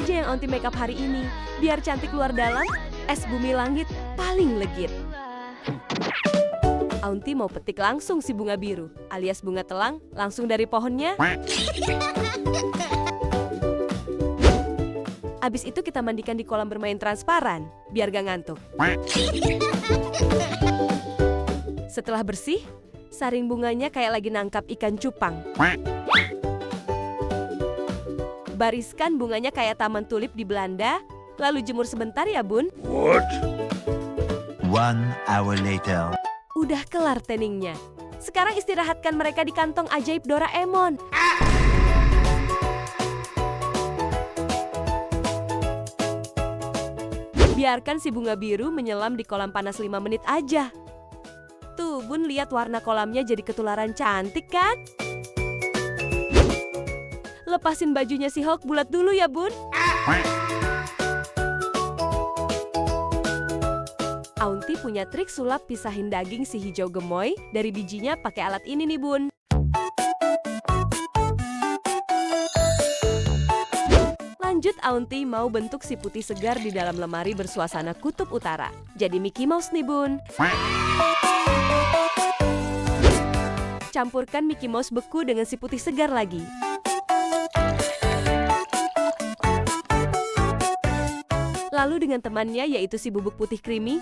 aja yang Aunty make up hari ini. Biar cantik luar dalam, es bumi langit paling legit. Aunty mau petik langsung si bunga biru, alias bunga telang, langsung dari pohonnya. Abis itu kita mandikan di kolam bermain transparan, biar gak ngantuk. Setelah bersih, saring bunganya kayak lagi nangkap ikan cupang. Bariskan bunganya kayak taman tulip di Belanda, lalu jemur sebentar ya bun. What? 1 hour later. Udah kelar tanningnya. Sekarang istirahatkan mereka di kantong ajaib Doraemon. Biarkan si bunga biru menyelam di kolam panas 5 menit aja. Tuh bun, lihat warna kolamnya jadi ketularan cantik kan? Lepasin bajunya si Hulk bulat dulu ya bun. Aunty punya trik sulap pisahin daging si hijau gemoy dari bijinya pakai alat ini nih bun. Lanjut Aunty mau bentuk si putih segar di dalam lemari bersuasana kutub utara. Jadi Mickey Mouse nih bun. Campurkan Mickey Mouse beku dengan si putih segar lagi. Lalu dengan temannya yaitu si bubuk putih creamy,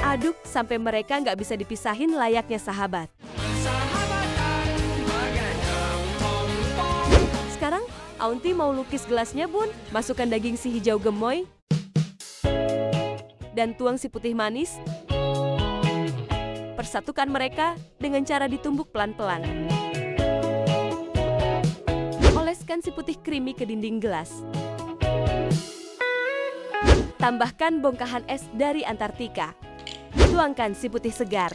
aduk sampai mereka nggak bisa dipisahin layaknya sahabat. Sekarang Aunty mau lukis gelasnya bun. Masukkan daging si hijau gemoy dan tuang si putih manis. Persatukan mereka dengan cara ditumbuk pelan-pelan. Oleskan si putih creamy ke dinding gelas. Tambahkan bongkahan es dari Antartika. Tuangkan si putih segar.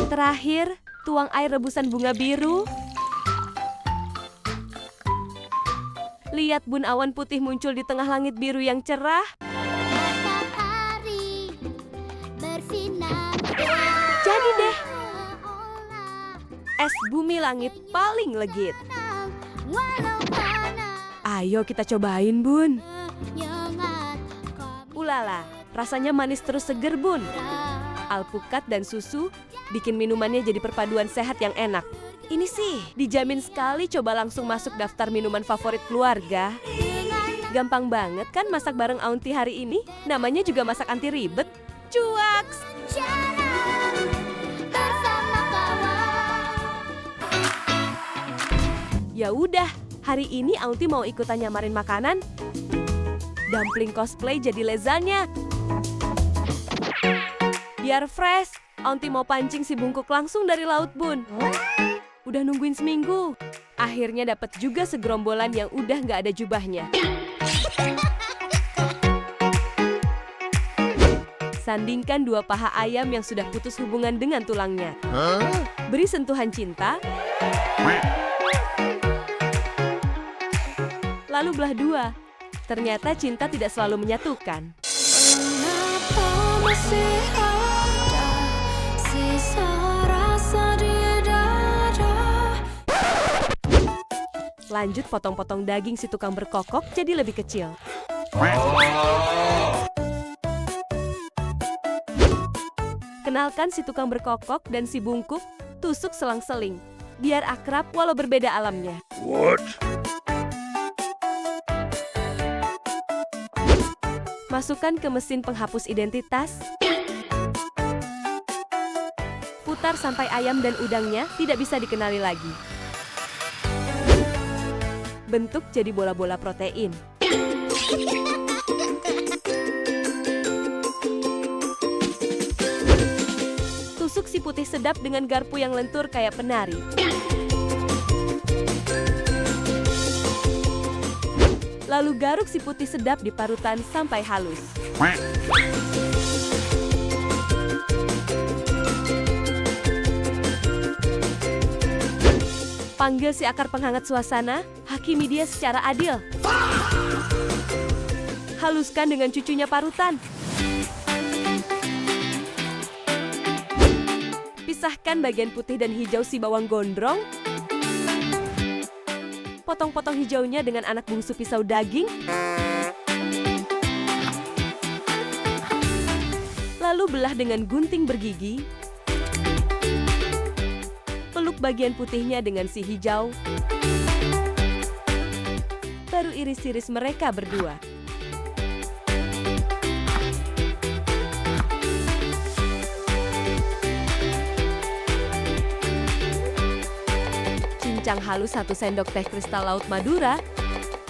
Terakhir, tuang air rebusan bunga biru. Lihat bun, awan putih muncul di tengah langit biru yang cerah. Matahari bersinar. Jadi deh, es bumi langit paling legit. Walau panas Ayo kita cobain bun. nyengat kami Ulala, rasanya manis terus seger bun. Alpukat dan susu bikin minumannya jadi perpaduan sehat yang enak. Ini sih dijamin sekali, coba langsung masuk daftar minuman favorit keluarga. Gampang banget kan masak bareng Aunty hari ini? Namanya juga masak anti ribet. Cuaks! Jarang bersama kawan. Ya udah, hari ini Aunty mau ikutan nyamarin makanan. Dumpling cosplay jadi lezanya. Biar fresh, Aunty mau pancing si bungkuk langsung dari laut bun. Udah nungguin seminggu. Akhirnya dapat juga segerombolan yang udah nggak ada jubahnya. Sandingkan 2 paha ayam yang sudah putus hubungan dengan tulangnya. Beri sentuhan cinta. Lalu belah 2. Ternyata cinta tidak selalu menyatukan. Kenapa masih ada sisa rasa di dada? Lanjut potong-potong daging si tukang berkokok jadi lebih kecil. Kenalkan si tukang berkokok dan si bungkuk, tusuk selang-seling. Biar akrab walau berbeda alamnya. What? Masukkan ke mesin penghapus identitas. Putar sampai ayam dan udangnya tidak bisa dikenali lagi. Bentuk jadi bola-bola protein. Tusuk si putih sedap dengan garpu yang lentur kayak penari. Lalu garuk si putih sedap di parutan sampai halus. Panggil si akar penghangat suasana, hakimi dia secara adil. Haluskan dengan cucunya parutan. Pisahkan bagian putih dan hijau si bawang gondrong. Potong-potong hijaunya dengan anak bungsu pisau daging. Lalu belah dengan gunting bergigi. Peluk bagian putihnya dengan si hijau. Baru iris-iris mereka berdua. Cincang halus 1 sendok teh kristal Laut Madura,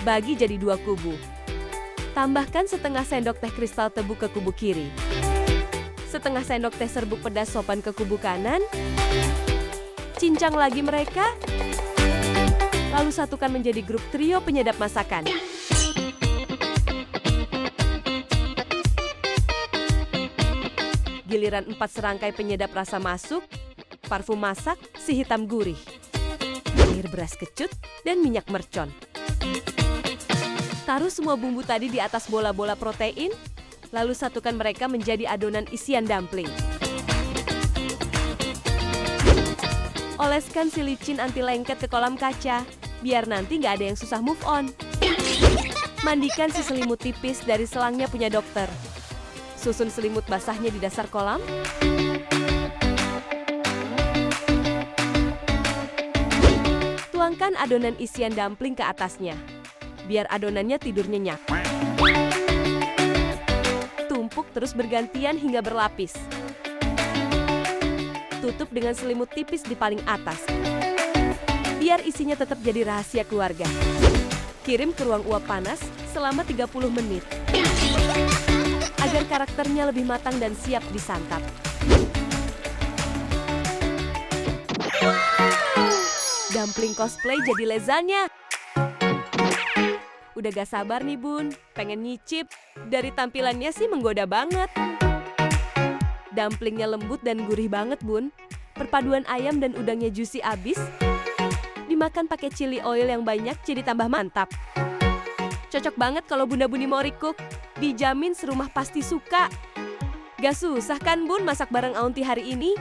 bagi jadi 2 kubu. Tambahkan setengah sendok teh kristal tebu ke kubu kiri. Setengah sendok teh serbuk pedas sopan ke kubu kanan. Cincang lagi mereka. Lalu satukan menjadi grup trio penyedap masakan. Giliran 4 serangkai penyedap rasa masuk, parfum masak, si hitam gurih, air beras kecut, dan minyak mercon. Taruh semua bumbu tadi di atas bola-bola protein, lalu satukan mereka menjadi adonan isian dumpling. Oleskan si licin anti lengket ke kolam kaca, biar nanti nggak ada yang susah move on. Mandikan si selimut tipis dari selangnya punya dokter. Susun selimut basahnya di dasar kolam. Tuangkan adonan isian dumpling ke atasnya, biar adonannya tidur nyenyak. Tumpuk terus bergantian hingga berlapis. Tutup dengan selimut tipis di paling atas, biar isinya tetap jadi rahasia keluarga. Kirim ke ruang uap panas selama 30 menit, agar karakternya lebih matang dan siap disantap. Dumpling cosplay jadi lezanya. Udah gak sabar nih bun, pengen nyicip. Dari tampilannya sih menggoda banget. Dumplingnya lembut dan gurih banget bun. Perpaduan ayam dan udangnya juicy abis. Dimakan pakai chili oil yang banyak jadi tambah mantap. Cocok banget kalau bunda-buni mau recook. Dijamin serumah pasti suka. Gak susah kan bun masak bareng Aunty hari ini?